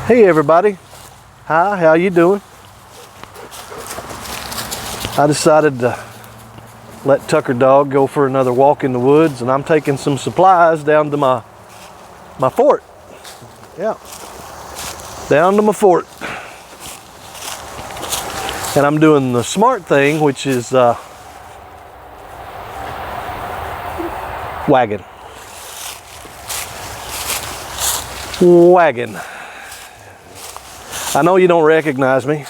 Hey everybody, hi, how you doing? I decided to let Tucker Dog go for another walk in the woods, and I'm taking some supplies down to my fort. Yeah, down to my fort. And I'm doing the smart thing, which is wagon. I know you don't recognize me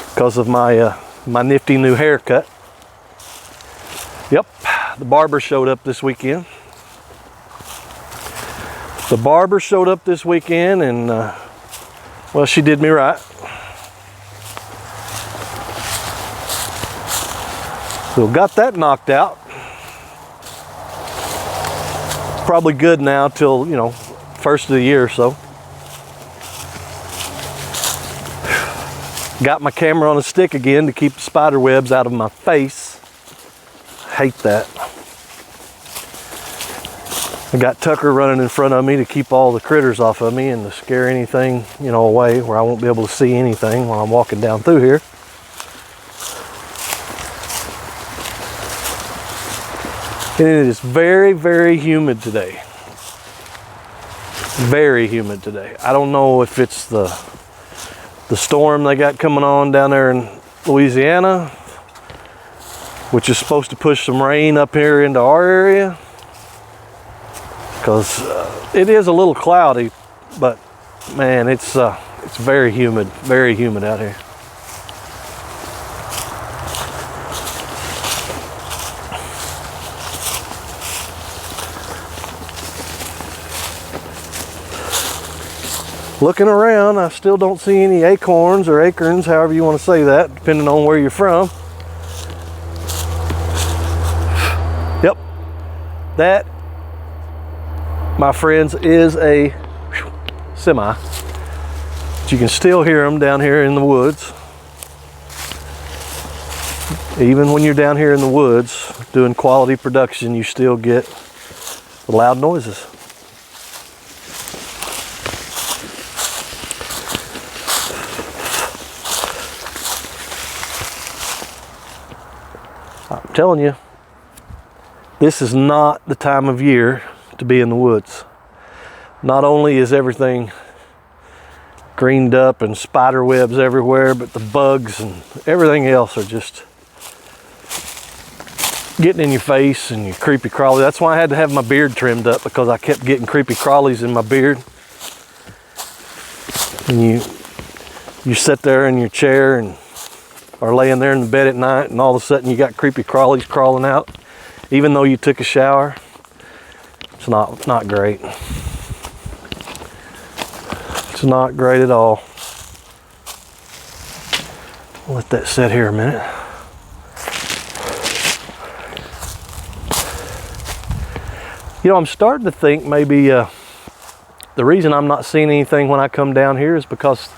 because of my my nifty new haircut. Yep, the barber showed up this weekend. And well, she did me right. So got that knocked out. Probably good now till, first of the year or so. Got my camera on a stick again to keep the spider webs out of my face. Hate that. I got Tucker running in front of me to keep all the critters off of me and to scare anything, away where I won't be able to see anything while I'm walking down through here. And it is very, very humid today. Very humid today. I don't know if it's the storm they got coming on down there in Louisiana, which is supposed to push some rain up here into our area, because it is a little cloudy, but man, it's very humid out here. Looking around, I still don't see any acorns or acorns, however you want to say that, depending on where you're from. Yep, that, my friends, is a semi. But you can still hear them down here in the woods. Even when you're down here in the woods doing quality production, you still get the loud noises. I'm telling you, this is not the time of year to be in the woods. Not only is everything greened up and spider webs everywhere, but the bugs and everything else are just getting in your face and your creepy crawly. That's why I had to have my beard trimmed up, because I kept getting creepy crawlies in my beard. And you sit there in your chair and or laying there in the bed at night, and all of a sudden you got creepy crawlies crawling out, even though you took a shower. It's not great. It's not great at all. I'll let that sit here a minute. I'm starting to think maybe the reason I'm not seeing anything when I come down here is because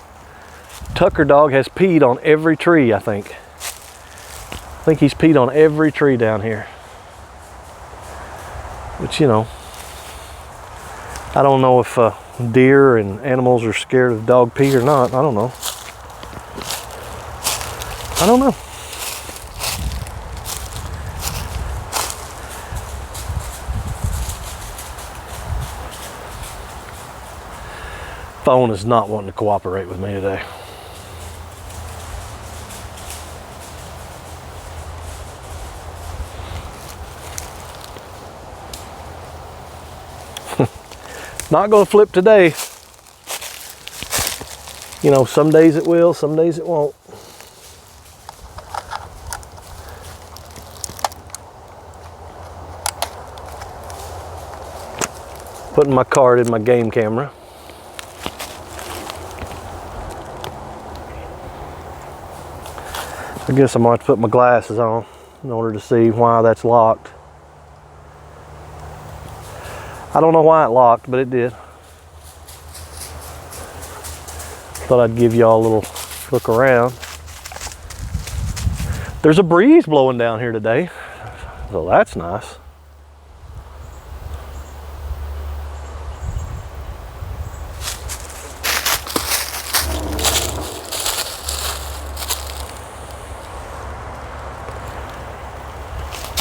Tucker Dog has peed on every tree, I think. I think he's peed on every tree down here. Which, I don't know if deer and animals are scared of dog pee or not. I don't know. Phone is not wanting to cooperate with me today. Not going to flip today. Some days it will, some days it won't. Putting my card in my game camera. I guess I'm going to have to put my glasses on in order to see why that's locked. I don't know why it locked, but it did. Thought I'd give y'all a little look around. There's a breeze blowing down here today, so that's nice.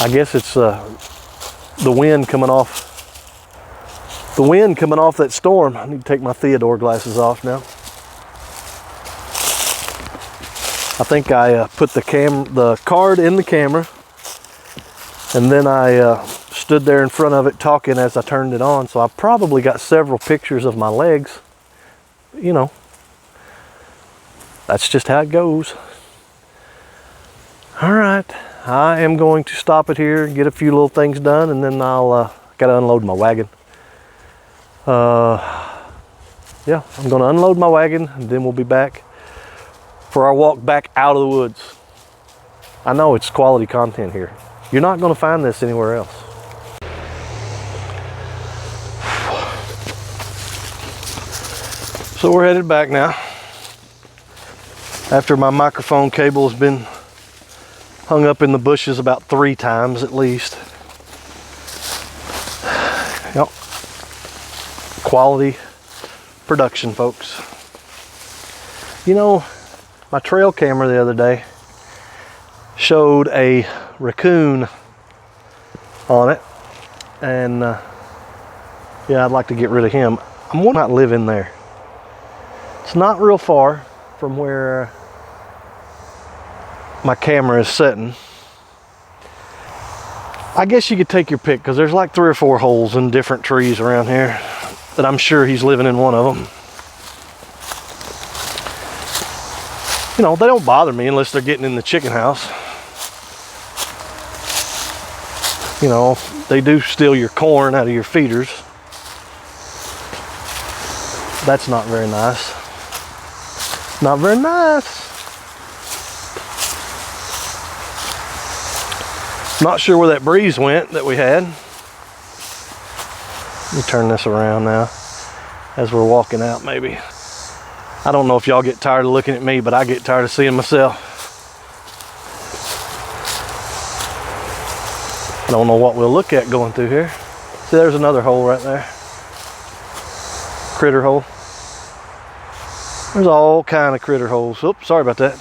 I guess it's the wind coming off. The wind coming off that storm. I need to take my Theodore glasses off now. I think I put the card in the camera, and then I stood there in front of it talking as I turned it on. So I probably got several pictures of my legs. You know, that's just how it goes. All right, I am going to stop it here and get a few little things done, and then I'll gotta unload my wagon. Yeah, I'm gonna unload my wagon, and then we'll be back for our walk back out of the woods. I know it's quality content here. You're not gonna find this anywhere else. So we're headed back now. After my microphone cable has been hung up in the bushes about 3 times at least. Yep. Quality production, folks. You know, my trail camera the other day showed a raccoon on it, and yeah, I'd like to get rid of him. I'm gonna not live in there. It's not real far from where my camera is sitting. I guess you could take your pick, because there's like 3 or 4 holes in different trees around here that I'm sure he's living in one of them. You know, they don't bother me unless they're getting in the chicken house. You know, they do steal your corn out of your feeders. That's not very nice. Not very nice. Not sure where that breeze went that we had. Let me turn this around now as we're walking out maybe. I don't know if y'all get tired of looking at me, but I get tired of seeing myself. I don't know what we'll look at going through here. See, there's another hole right there. Critter hole. There's all kind of critter holes. Oops, sorry about that.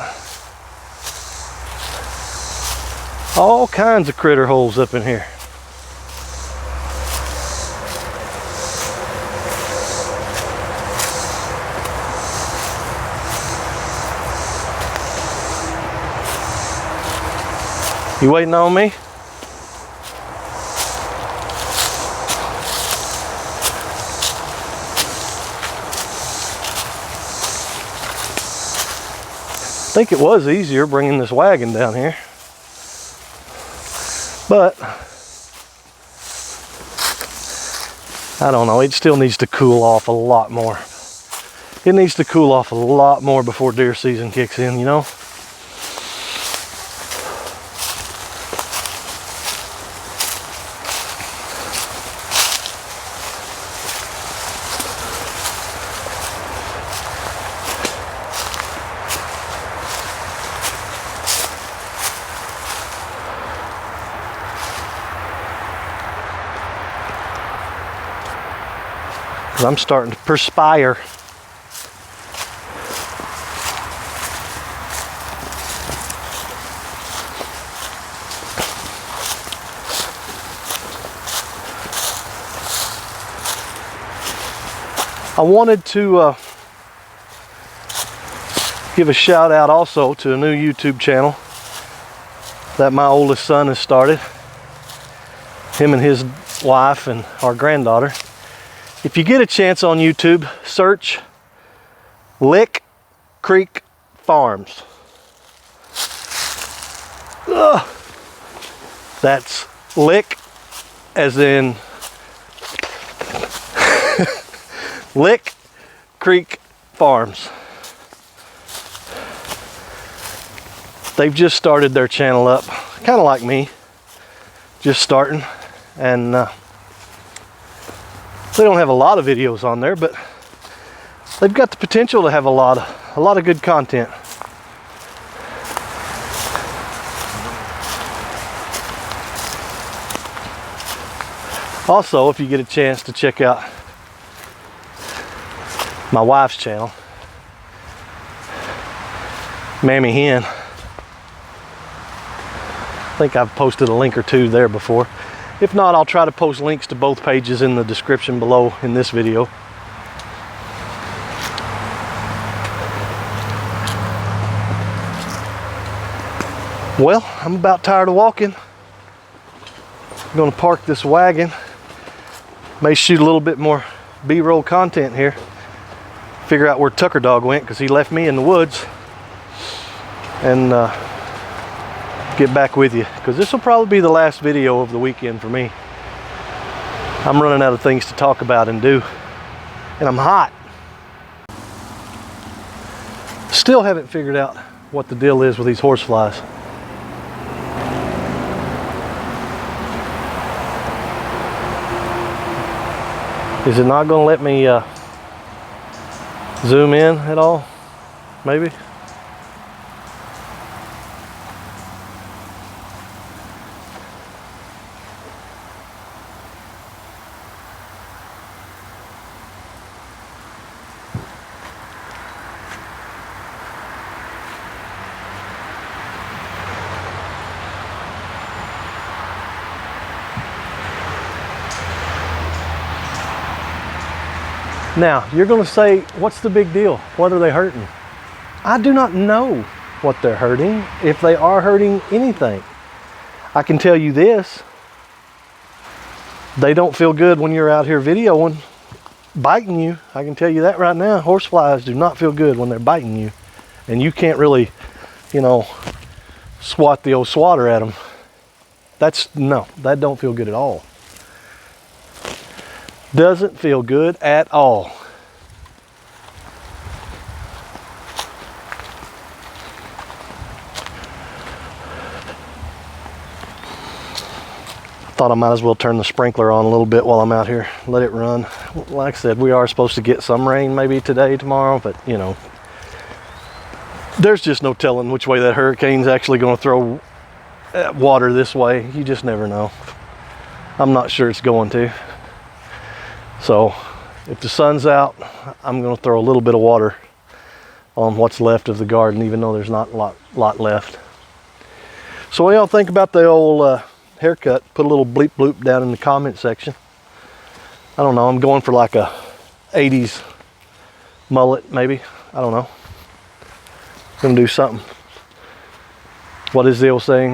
All kinds of critter holes up in here. You waiting on me? I think it was easier bringing this wagon down here, but I don't know, it still needs to cool off a lot more. It needs to cool off a lot more before deer season kicks in, you know? I'm starting to perspire. I wanted to give a shout out also to a new YouTube channel that my oldest son has started. Him and his wife and our granddaughter. If you get a chance on YouTube, search Lick Creek Farms. Ugh. That's Lick as in Lick Creek Farms. They've just started their channel up, kind of like me, just starting, and they don't have a lot of videos on there, but they've got the potential to have a lot of good content. Also, if you get a chance to check out my wife's channel, Mammy Hen. think I've posted a link or two there before. If not, I'll try to post links to both pages in the description below in this video. Well, I'm about tired of walking. I'm gonna park this wagon. May shoot a little bit more B-roll content here. Figure out where Tucker Dog went, because he left me in the woods. And get back with you, because this will probably be the last video of the weekend for me. I'm running out of things to talk about and do. And I'm hot. Still haven't figured out what the deal is with these horseflies. Is it not going to let me zoom in at all? Maybe. Now, you're going to say, what's the big deal? What are they hurting? I do not know what they're hurting, if they are hurting anything. I can tell you this. They don't feel good when you're out here videoing, biting you. I can tell you that right now. Horseflies do not feel good when they're biting you. And you can't really, you know, swat the old swatter at them. No, that don't feel good at all. Doesn't feel good at all. Thought I might as well turn the sprinkler on a little bit while I'm out here, let it run. Like I said, we are supposed to get some rain maybe today, tomorrow, but you know, there's just no telling which way that hurricane's actually going to throw water this way. You just never know. I'm not sure it's going to. So if the sun's out, I'm going to throw a little bit of water on what's left of the garden, even though there's not a lot left. So what y'all think about the old haircut? Put a little bleep bloop down in the comment section. I don't know, I'm going for like a 80s mullet maybe. I don't know. Gonna do something. What is the old saying?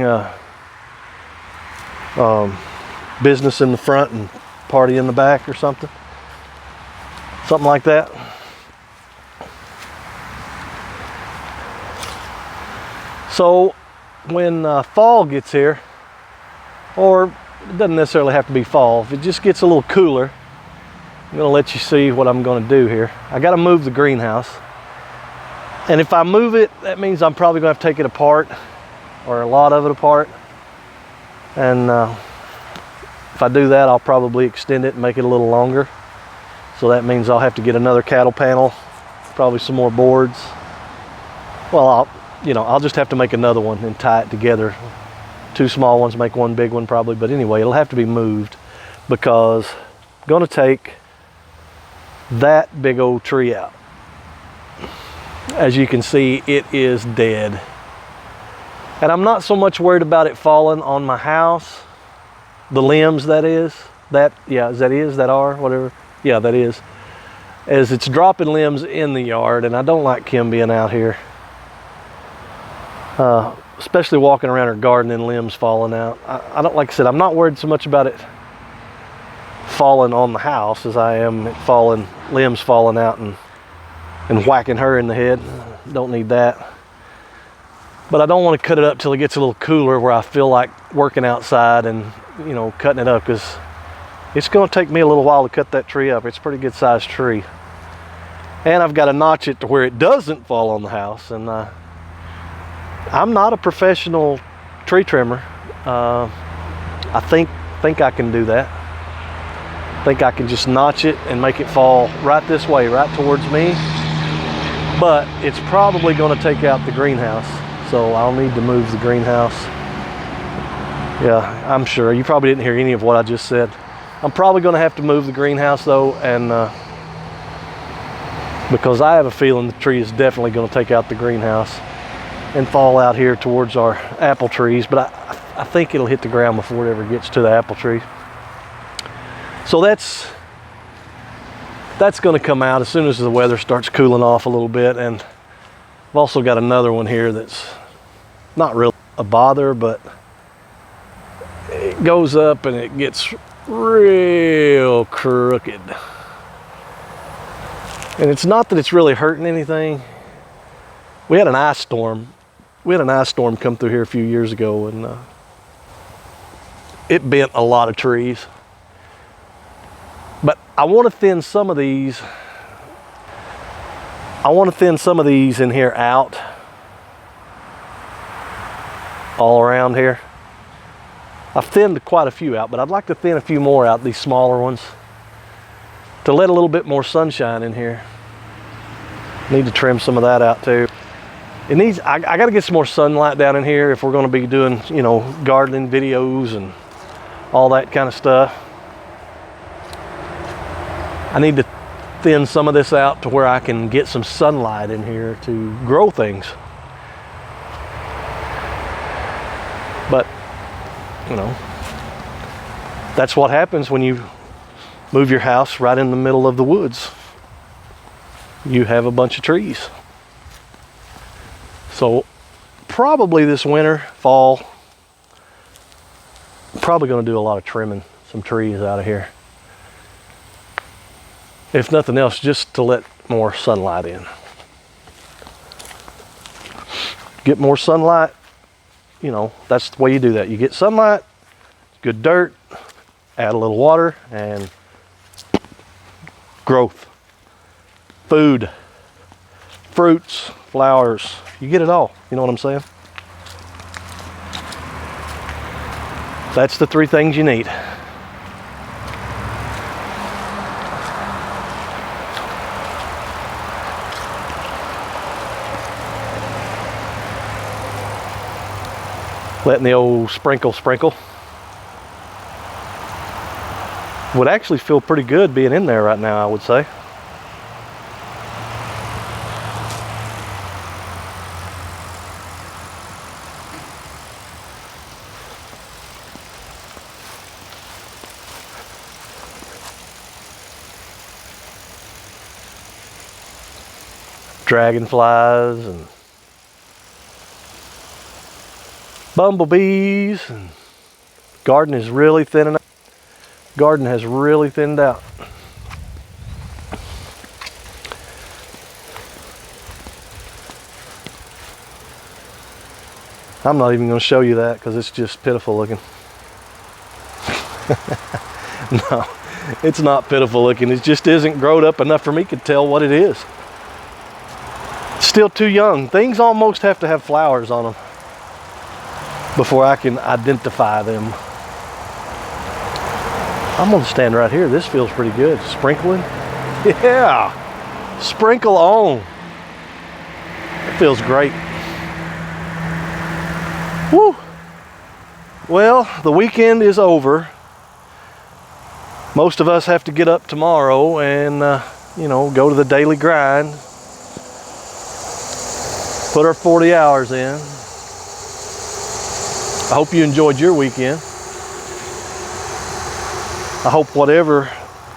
Business in the front and party in the back or something like that. So when fall gets here, or it doesn't necessarily have to be fall, if it just gets a little cooler, I'm going to let you see what I'm going to do here. I got to move the greenhouse, and if I move it, that means I'm probably going to have to take it apart, or a lot of it apart. And if I do that, I'll probably extend it and make it a little longer. So that means I'll have to get another cattle panel, probably some more boards. Well, I'll just have to make another one and tie it together. 2 small ones make one big one probably, but anyway, it'll have to be moved because I'm going to take that big old tree out. As you can see, it is dead. And I'm not so much worried about it falling on my house. The limbs, that is. That are, whatever. Yeah, that is. As it's dropping limbs in the yard, and I don't like Kim being out here. Especially walking around her garden and limbs falling out. I don't, like I said, I'm not worried so much about it falling on the house as I am limbs falling out and whacking her in the head. Don't need that. But I don't want to cut it up till it gets a little cooler where I feel like working outside and, you know, cutting it up, because it's going to take me a little while to cut that tree up. It's a pretty good sized tree. And I've got to notch it to where it doesn't fall on the house. And I'm not a professional tree trimmer. I think I can do that. I think I can just notch it and make it fall right this way, right towards me. But it's probably going to take out the greenhouse. So I'll need to move the greenhouse. Yeah, I'm sure. You probably didn't hear any of what I just said. I'm probably going to have to move the greenhouse though, and because I have a feeling the tree is definitely going to take out the greenhouse and fall out here towards our apple trees. But I think it'll hit the ground before it ever gets to the apple tree. So that's going to come out as soon as the weather starts cooling off a little bit. And I've also got another one here that's not really a bother, but it goes up and it gets real crooked. And it's not that it's really hurting anything. We had an ice storm. We had an ice storm come through here a few years ago, and it bent a lot of trees. But I want to thin some of these. I want to thin some of these in here out, all around here. I've thinned quite a few out, but I'd like to thin a few more out, these smaller ones, to let a little bit more sunshine in here. Need to trim some of that out too. It needs, I got to get some more sunlight down in here if we're going to be doing, you know, gardening videos and all that kind of stuff. I need to thin some of this out to where I can get some sunlight in here to grow things. But, you know, that's what happens when you move your house right in the middle of the woods. You have a bunch of trees. So probably this winter, fall, probably going to do a lot of trimming some trees out of here. If nothing else, just to let more sunlight in. Get more sunlight, you know, that's the way you do that. You get sunlight, good dirt, add a little water, and growth, food, fruits, flowers, you get it all. You know what I'm saying? That's the three things you need. Letting the old sprinkle. Would actually feel pretty good being in there right now, I would say. Dragonflies and bumblebees, and garden is really thinning out. Garden has really thinned out. I'm not even going to show you that because it's just pitiful looking. No, it's not pitiful looking. It just isn't grown up enough for me to tell what it is. It's still too young. Things almost have to have flowers on them before I can identify them. I'm gonna stand right here. This feels pretty good. Sprinkling. Yeah. Sprinkle on. It feels great. Woo. Well, the weekend is over. Most of us have to get up tomorrow and, you know, go to the daily grind. Put our 40 hours in. I hope you enjoyed your weekend. I hope whatever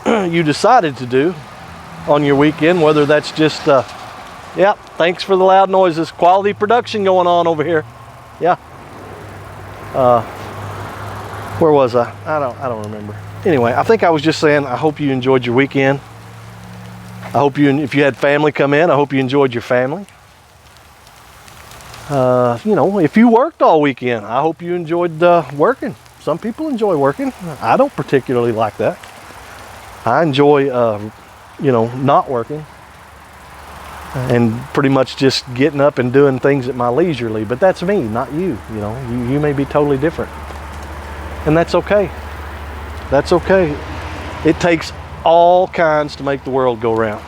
you decided to do on your weekend, whether that's just, yep, thanks for the loud noises, quality production going on over here. Yeah. Where was I? I don't remember. Anyway, I think I was just saying, I hope you enjoyed your weekend. I hope you, if you had family come in, I hope you enjoyed your family. You know, if you worked all weekend, I hope you enjoyed working. Some people enjoy working. I don't particularly like that. I enjoy, you know, not working and pretty much just getting up and doing things at my leisurely. But that's me, not you. You know, you may be totally different, and that's okay. That's okay. It takes all kinds to make the world go round.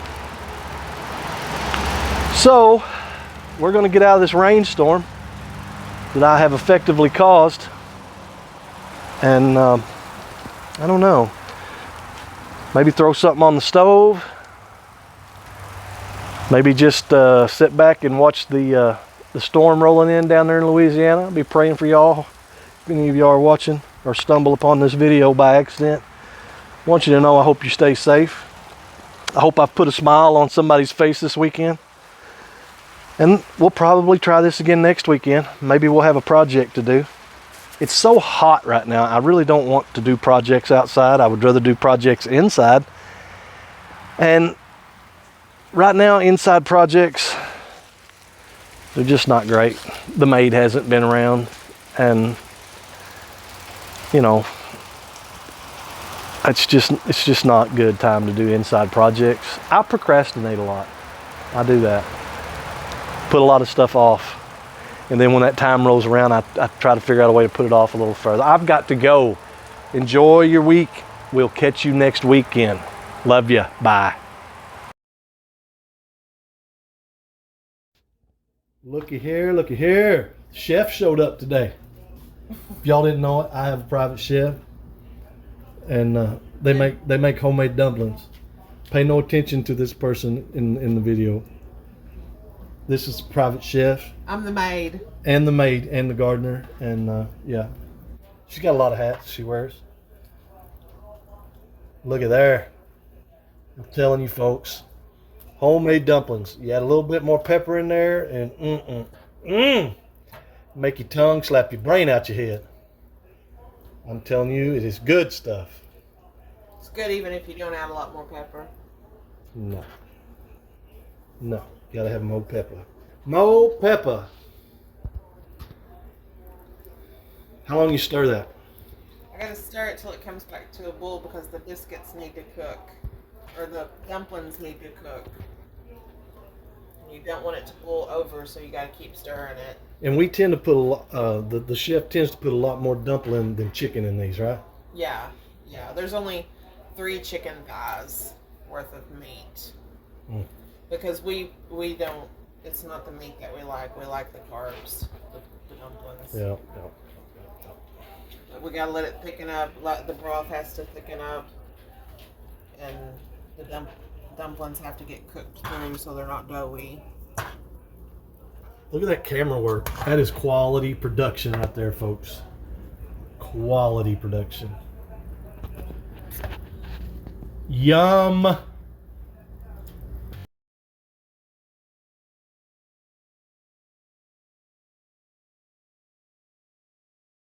So we're going to get out of this rainstorm that I have effectively caused. And I don't know, maybe throw something on the stove. Maybe just sit back and watch the storm rolling in down there in Louisiana. I'll be praying for y'all if any of you are watching or stumble upon this video by accident, I want you to know I hope you stay safe. I hope I've put a smile on somebody's face this weekend. And we'll probably try this again next weekend. Maybe we'll have a project to do. It's so hot right now. I really don't want to do projects outside. I would rather do projects inside. And right now, inside projects, they're just not great. The maid hasn't been around, and you know, it's just not good time to do inside projects. I procrastinate a lot. I do that. Put a lot of stuff off. And then when that time rolls around, I try to figure out a way to put it off a little further. I've got to go. Enjoy your week. We'll catch you next weekend. Love you. Bye. Looky here, looky here. Chef showed up today. If y'all didn't know it, I have a private chef. And they make homemade dumplings. Pay no attention to this person in the video. This is private chef. I'm the maid. And the maid and the gardener. And yeah. She's got a lot of hats she wears. Look at there. I'm telling you folks. Homemade dumplings. You add a little bit more pepper in there and make your tongue slap your brain out your head. I'm telling you, it is good stuff. It's good even if you don't add a lot more pepper. No. No. You gotta have more pepper. More pepper. How long you stir that? I gotta stir it till it comes back to a boil because the biscuits need to cook. Or the dumplings need to cook. You don't want it to boil over, so you gotta keep stirring it. And we tend to put a lot, the chef tends to put a lot more dumpling than chicken in these, right? Yeah. There's only 3 chicken thighs worth of meat. Because we don't, it's not the meat that we like the carbs, the dumplings. Yeah. We gotta let it thicken up, the broth has to thicken up, and the dumplings have to get cooked through so they're not doughy. Look at that camera work. That is quality production right there, folks. Quality production. Yum.